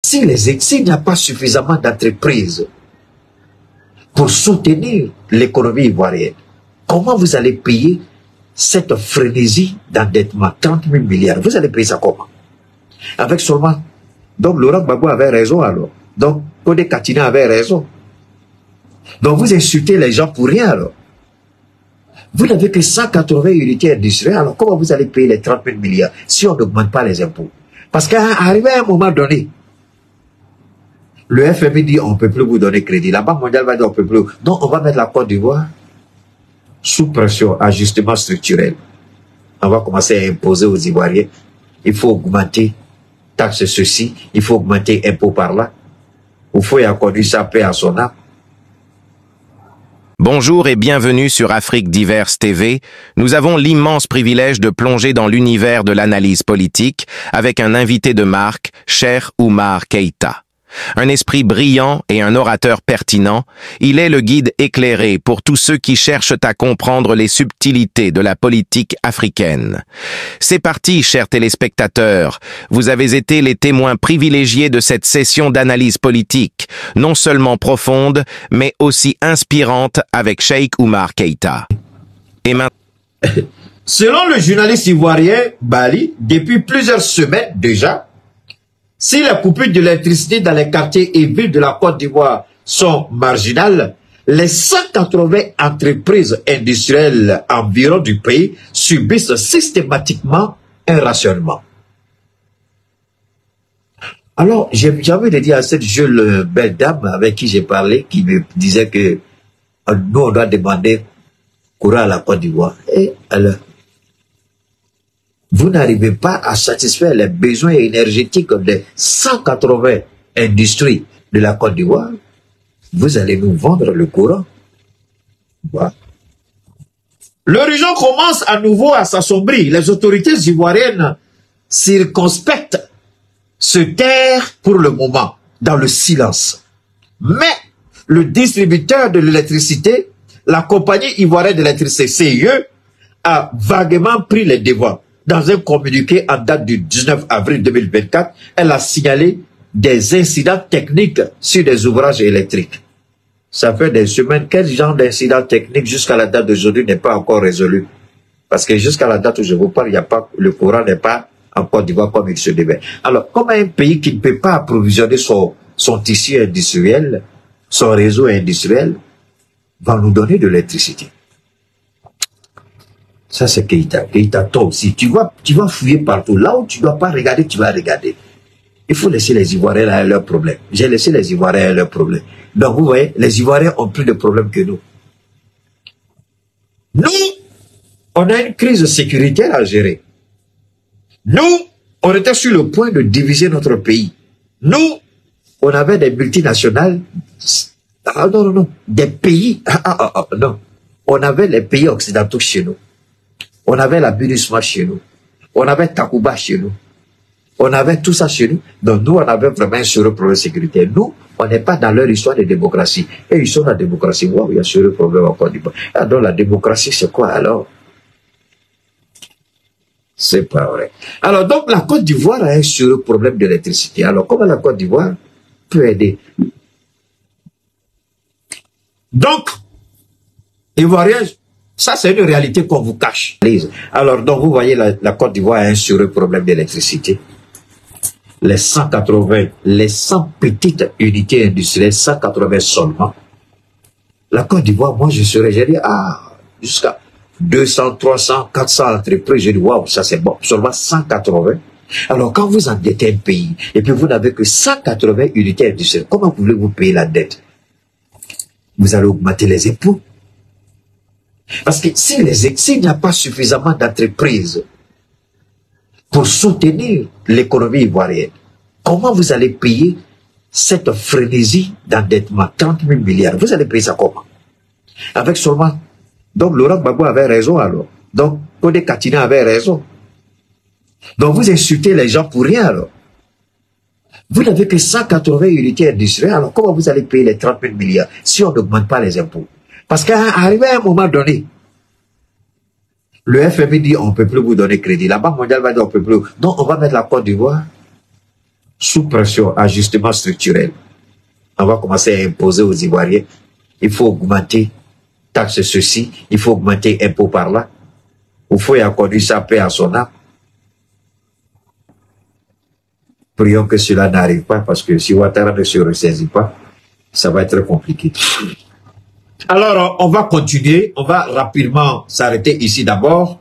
s'il n'y a pas suffisamment d'entreprises pour soutenir l'économie ivoirienne, comment vous allez payer cette frénésie d'endettement, 30 000 milliards? Vous allez payer ça comment? Avec seulement... Donc Laurent Gbagbo avait raison alors. Donc Kodé Katina avait raison. Donc vous insultez les gens pour rien alors. Vous n'avez que 180 unités industrielles, alors comment vous allez payer les 30 000 milliards si on n'augmente pas les impôts? Parce qu'arrivé à un moment donné, le FMI dit on ne peut plus vous donner crédit. La Banque mondiale va dire on ne peut plus. Donc on va mettre la Côte d'Ivoire sous pression, ajustement structurel. On va commencer à imposer aux Ivoiriens. Il faut augmenter taxe ceci, il faut augmenter impôt par là. Il faut y accorder sa paix à son âme. Bonjour et bienvenue sur Afrique Diverse TV. Nous avons l'immense privilège de plonger dans l'univers de l'analyse politique avec un invité de marque, Cheikh Oumar Keïta. Un esprit brillant et un orateur pertinent, il est le guide éclairé pour tous ceux qui cherchent à comprendre les subtilités de la politique africaine. C'est parti, chers téléspectateurs. Vous avez été les témoins privilégiés de cette session d'analyse politique, non seulement profonde, mais aussi inspirante avec Cheikh Oumar Keïta. Et maintenant... Selon le journaliste ivoirien Bali, depuis plusieurs semaines déjà, si les coupures d'électricité dans les quartiers et villes de la Côte d'Ivoire sont marginales, les 180 entreprises industrielles environ du pays subissent systématiquement un rationnement. Alors, j'ai envie de dire à cette jeune belle dame avec qui j'ai parlé, qui me disait que nous, on doit demander courant à la Côte d'Ivoire. Et alors, vous n'arrivez pas à satisfaire les besoins énergétiques des 180 industries de la Côte d'Ivoire, vous allez nous vendre le courant. Voilà. L'horizon commence à nouveau à s'assombrir. Les autorités ivoiriennes circonspectent se taire pour le moment, dans le silence. Mais le distributeur de l'électricité, la compagnie ivoirienne d'électricité, CIE, a vaguement pris les devants. Dans un communiqué en date du 19 avril 2024, elle a signalé des incidents techniques sur des ouvrages électriques. Ça fait des semaines. Quel genre d'incident technique jusqu'à la date d'aujourd'hui n'est pas encore résolu? Parce que jusqu'à la date où je vous parle, le courant n'est pas en Côte d'Ivoire comme il se devait. Alors, comment un pays qui ne peut pas approvisionner son tissu industriel, son réseau industriel, va nous donner de l'électricité? Ça, c'est Keïta. Keïta, toi aussi. Tu vas fouiller partout. Là où tu ne dois pas regarder, tu vas regarder. Il faut laisser les Ivoiriens à leurs problèmes. J'ai laissé les Ivoiriens à leurs problèmes. Donc, vous voyez, les Ivoiriens ont plus de problèmes que nous. Nous, on a une crise sécuritaire à gérer. Nous, on était sur le point de diviser notre pays. Nous, on avait des multinationales. Ah non. Des pays. Non. On avait les pays occidentaux chez nous. On avait la BINUSMA chez nous. On avait Takuba chez nous. On avait tout ça chez nous. Donc nous, on avait vraiment un sérieux problème de sécurité. Nous, on n'est pas dans leur histoire de démocratie. Et ils sont dans la démocratie. Wow, il y a un sérieux problème encore du pas. Donc la démocratie, c'est quoi alors? C'est pas vrai. Alors donc la Côte d'Ivoire a un sérieux problème d'électricité. Alors comment la Côte d'Ivoire peut aider? Donc, Ivoiriens, ça, c'est une réalité qu'on vous cache. Alors, donc, vous voyez, la Côte d'Ivoire a un sérieux problème d'électricité. Les 100 petites unités industrielles, 180 seulement. La Côte d'Ivoire, moi, j'ai dit, jusqu'à 200, 300, 400 entreprises. J'ai dit, waouh, ça c'est bon. Seulement 180. Alors, quand vous endettez un pays, et puis vous n'avez que 180 unités industrielles, comment voulez-vous payer la dette? Vous allez augmenter les impôts. Parce que s'il n'y a pas suffisamment d'entreprises pour soutenir l'économie ivoirienne, comment vous allez payer cette frénésie d'endettement, 30 000 milliards? Vous allez payer ça comment? Avec seulement... Donc Laurent Gbagbo avait raison alors. Donc Kodé Katina avait raison. Donc vous insultez les gens pour rien alors. Vous n'avez que 180 unités industrielles, alors comment vous allez payer les 30 000 milliards si on n'augmente pas les impôts? Parce qu'arrivé à un moment donné, le FMI dit on ne peut plus vous donner crédit. La Banque mondiale va dire on ne peut plus. Donc on va mettre la Côte d'Ivoire sous pression, ajustement structurel. On va commencer à imposer aux Ivoiriens. Il faut augmenter taxe ceci, il faut augmenter impôt par là. Il faut y accorder sa paix à son âme. Prions que cela n'arrive pas, parce que si Ouattara ne se ressaisit pas, ça va être compliqué. Alors, on va continuer, on va rapidement s'arrêter ici d'abord.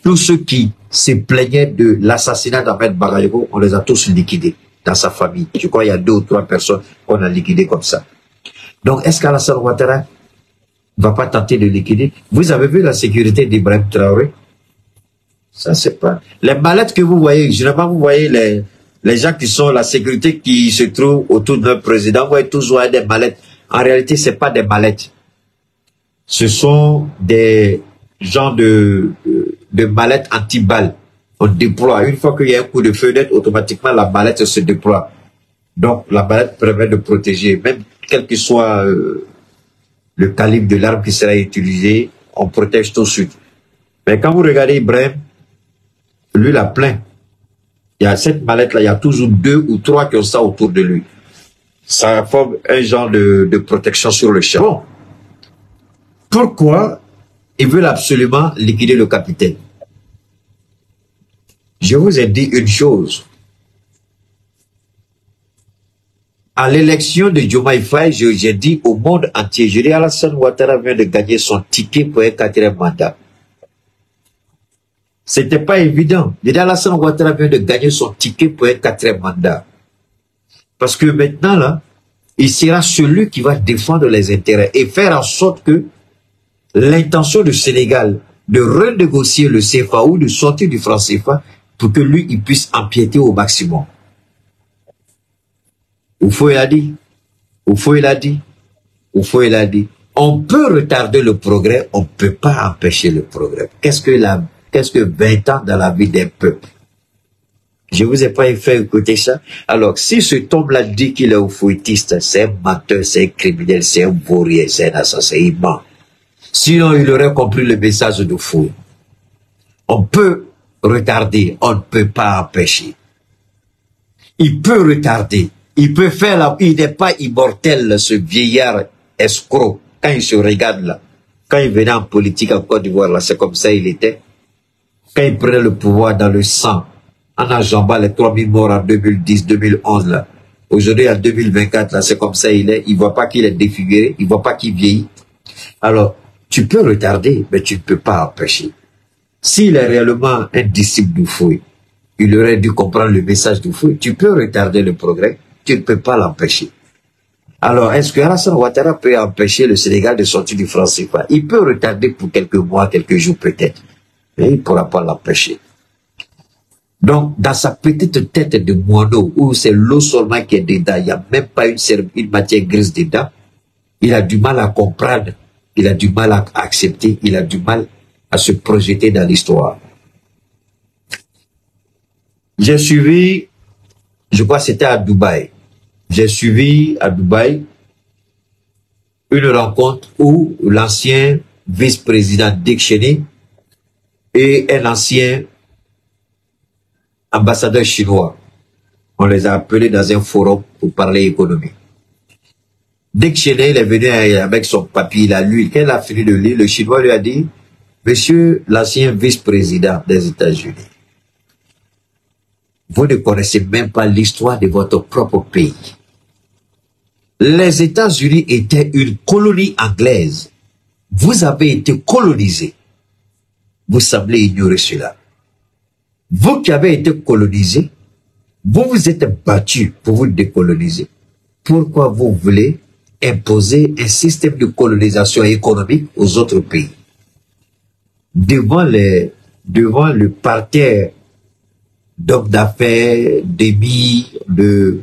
Tous ceux qui se plaignaient de l'assassinat d'Ahmed Bagayoko, on les a tous liquidés dans sa famille. Je crois qu'il y a 2 ou 3 personnes qu'on a liquidées comme ça. Donc, est-ce qu'Alassane Ouattara ne va pas tenter de liquider? Vous avez vu la sécurité d'Ibrahim Traoré? Ça, c'est pas... Les mallettes que vous voyez, généralement, vous voyez les gens qui sont la sécurité qui se trouvent autour d'un président, vous voyez toujours des mallettes. En réalité, c'est pas des mallettes. Ce sont des genres de mallettes anti-balles. On déploie. Une fois qu'il y a un coup de feu net, automatiquement, la mallette se déploie. Donc, la mallette permet de protéger. Même quel que soit le calibre de l'arme qui sera utilisé, on protège tout de suite. Mais quand vous regardez Ibrahim, lui, il a plein. Il y a cette mallette-là, il y a toujours 2 ou 3 qui ont ça autour de lui. Ça forme un genre de protection sur le champ. Bon. Pourquoi ils veulent absolument liquider le capitaine? Je vous ai dit une chose. À l'élection de Diomaye Faye, j'ai dit au monde entier, je dis Alassane Ouattara vient de gagner son ticket pour un 4e mandat. C'était pas évident. Je dis Alassane Ouattara vient de gagner son ticket pour un 4e mandat. Parce que maintenant, là, il sera celui qui va défendre les intérêts et faire en sorte que l'intention du Sénégal de renégocier le CFA ou de sortir du franc CFA pour que lui, il puisse empiéter au maximum. Oufo, il a dit. Oufo, il a dit. Oufo, il a dit. On peut retarder le progrès, on ne peut pas empêcher le progrès. Qu'est-ce que 20 ans dans la vie d'un peuple? Je vous ai pas fait écouter ça. Alors, si ce tombe-là dit qu'il est oufouitiste, c'est un menteur, c'est un criminel, c'est un vaurien, c'est un assassin, il ment. Sinon, il aurait compris le message de fou. On peut retarder, on ne peut pas empêcher. Il peut retarder. Il peut faire là, il n'est pas immortel, ce vieillard escroc. Quand il se regarde là, quand il venait en politique en Côte d'Ivoire, là, c'est comme ça il était. Quand il prenait le pouvoir dans le sang, en enjambant les 3000 morts en 2010, 2011 là. Aujourd'hui, en 2024, là, c'est comme ça il est. Il voit pas qu'il est défiguré, il voit pas qu'il vieillit. Alors, tu peux retarder, mais tu ne peux pas empêcher. S'il est réellement un disciple du fouet, il aurait dû comprendre le message du fouet. Tu peux retarder le progrès, tu ne peux pas l'empêcher. Alors, est-ce que Alassane Ouattara peut empêcher le Sénégal de sortir du franc CFA? Il peut retarder pour quelques mois, quelques jours peut-être, mais il ne pourra pas l'empêcher. Donc, dans sa petite tête de moineau, où c'est l'eau seulement qui est dedans, il n'y a même pas une matière grise dedans, il a du mal à comprendre, il a du mal à accepter, il a du mal à se projeter dans l'histoire. J'ai suivi, je crois que c'était à Dubaï, j'ai suivi à Dubaï une rencontre où l'ancien vice-président Dick Cheney et un ancien ambassadeur chinois, on les a appelés dans un forum pour parler économie. Dick Cheney, il est venu avec son papier, il a lu, quand il a fini de lire, le Chinois lui a dit, monsieur l'ancien vice-président des États-Unis, vous ne connaissez même pas l'histoire de votre propre pays. Les États-Unis étaient une colonie anglaise. Vous avez été colonisé. Vous semblez ignorer cela. Vous qui avez été colonisé, vous vous êtes battu pour vous décoloniser. Pourquoi vous voulez imposer un système de colonisation économique aux autres pays? Devant le parterre d'hommes d'affaires, d'émis, de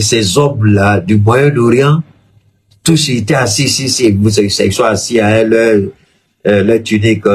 ces hommes-là du Moyen-Orient, tous étaient assis ici, ils sont assis à leur tunique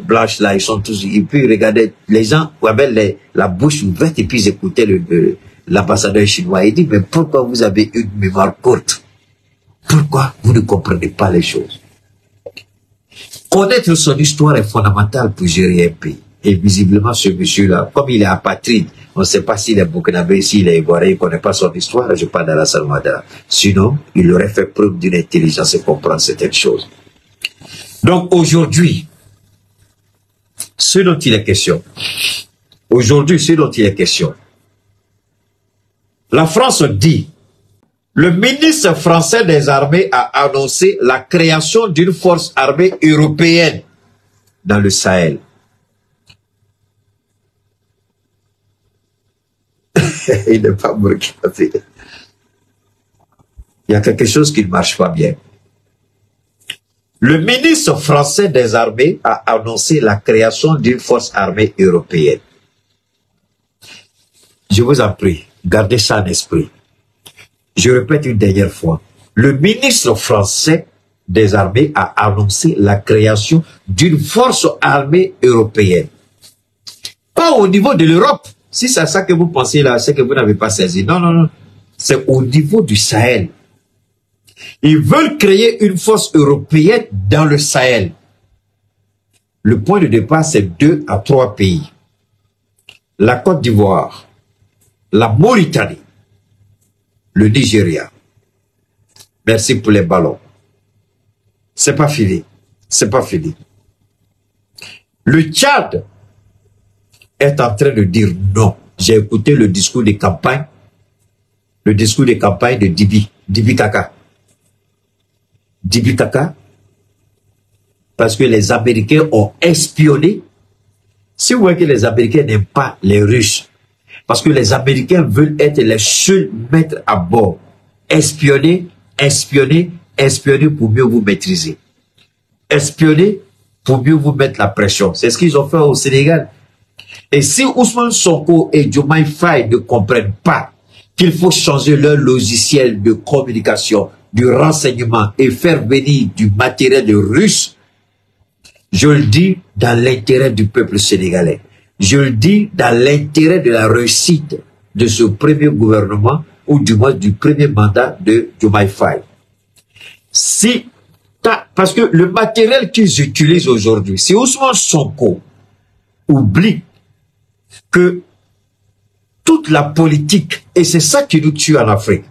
blanche là, ils sont tous, et puis regardez, les gens avaient la bouche ouverte et puis ils écoutaient l'ambassadeur chinois. Il dit, mais pourquoi vous avez une mémoire courte? Pourquoi vous ne comprenez pas les choses? Connaître son histoire est fondamental pour gérer un pays. Et visiblement, ce monsieur-là, comme il est apatride, on ne sait pas s'il est burkinabé, s'il est ivoirien, il ne connaît pas son histoire, je parle d'Alassane Ouattara. Sinon, il aurait fait preuve d'une intelligence et comprendre certaines choses. Donc aujourd'hui, ce dont il est question, la France dit, le ministre français des armées a annoncé la création d'une force armée européenne dans le Sahel. Il n'est pas burkinabé. Il y a quelque chose qui ne marche pas bien. Le ministre français des armées a annoncé la création d'une force armée européenne. Je vous en prie, gardez ça en esprit. Je répète une dernière fois. Le ministre français des armées a annoncé la création d'une force armée européenne. Pas au niveau de l'Europe. Si c'est ça que vous pensez là, c'est que vous n'avez pas saisi. Non, non, non. C'est au niveau du Sahel. Ils veulent créer une force européenne dans le Sahel. Le point de départ, c'est 2 à 3 pays. La Côte d'Ivoire, la Mauritanie, le Nigeria. Merci pour les ballons. C'est pas fini. C'est pas fini. Le Tchad est en train de dire non. J'ai écouté le discours de campagne de Dibi Kaka. Dibi Kaka, parce que les Américains ont espionné. Si vous voyez que les Américains n'aiment pas les Russes, parce que les Américains veulent être les seuls maîtres à bord. Espionner, espionner, espionner pour mieux vous maîtriser. Espionner pour mieux vous mettre la pression. C'est ce qu'ils ont fait au Sénégal. Et si Ousmane Sonko et Diomaye Faye ne comprennent pas qu'il faut changer leur logiciel de communication, du renseignement et faire venir du matériel russe, je le dis dans l'intérêt du peuple sénégalais. Je le dis dans l'intérêt de la réussite de ce premier gouvernement ou du moins du premier mandat de Diomaye Faye. Parce que le matériel qu'ils utilisent aujourd'hui, si Ousmane Sonko oublie que toute la politique, et c'est ça qui nous tue en Afrique,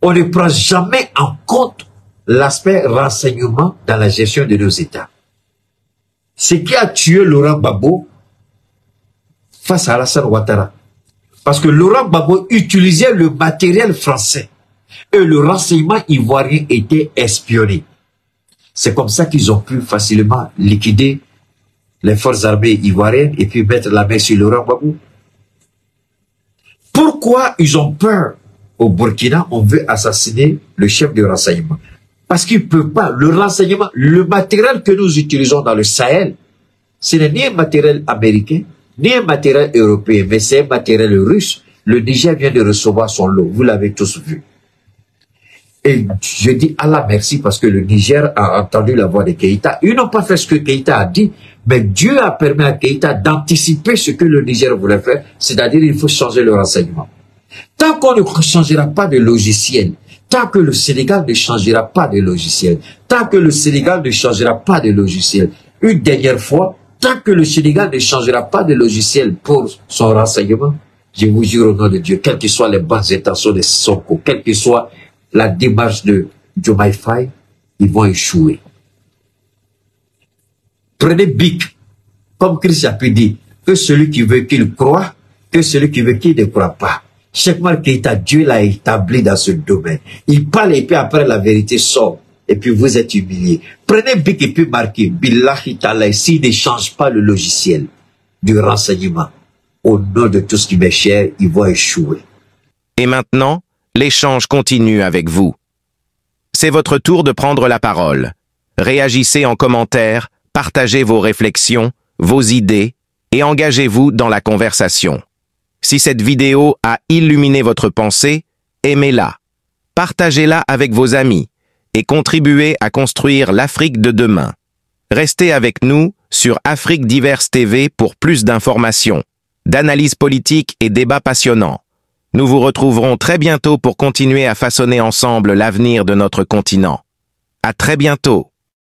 on ne prend jamais en compte l'aspect renseignement dans la gestion de nos États. Ce qui a tué Laurent Gbagbo face à Alassane Ouattara. Parce que Laurent Gbagbo utilisait le matériel français et le renseignement ivoirien était espionné. C'est comme ça qu'ils ont pu facilement liquider les forces armées ivoiriennes et puis mettre la main sur Laurent Gbagbo. Pourquoi ils ont peur? Au Burkina, on veut assassiner le chef de renseignement. Parce qu'il ne peut pas. Le renseignement, le matériel que nous utilisons dans le Sahel, ce n'est ni un matériel américain, ni un matériel européen, mais c'est un matériel russe. Le Niger vient de recevoir son lot. Vous l'avez tous vu. Et je dis Allah merci parce que le Niger a entendu la voix de Keïta. Ils n'ont pas fait ce que Keïta a dit, mais Dieu a permis à Keïta d'anticiper ce que le Niger voulait faire, c'est-à-dire il faut changer le renseignement. Tant qu'on ne changera pas de logiciel, tant que le Sénégal ne changera pas de logiciel, tant que le Sénégal ne changera pas de logiciel, une dernière fois, tant que le Sénégal ne changera pas de logiciel pour son renseignement, je vous jure au nom de Dieu, quelles que soient les bonnes intentions de Sonko, quelle que soit la démarche de Diomaye Faye, ils vont échouer. Prenez BIC, comme Christ a pu dire, que celui qui veut qu'il croit, que celui qui veut qu'il ne croit pas. Cheikh Oumar Keïta, Dieu l'a établi dans ce domaine. Il parle et puis après la vérité sort. Et puis vous êtes humilié. Prenez BIC et puis marquez, Billahi Ta'ala, s'il ne change pas le logiciel du renseignement, au nom de tout ce qui m'est cher, ils vont échouer. Et maintenant, l'échange continue avec vous. C'est votre tour de prendre la parole. Réagissez en commentaire, partagez vos réflexions, vos idées et engagez-vous dans la conversation. Si cette vidéo a illuminé votre pensée, aimez-la, partagez-la avec vos amis et contribuez à construire l'Afrique de demain. Restez avec nous sur Afrique Diverse TV pour plus d'informations, d'analyses politiques et débats passionnants. Nous vous retrouverons très bientôt pour continuer à façonner ensemble l'avenir de notre continent. À très bientôt.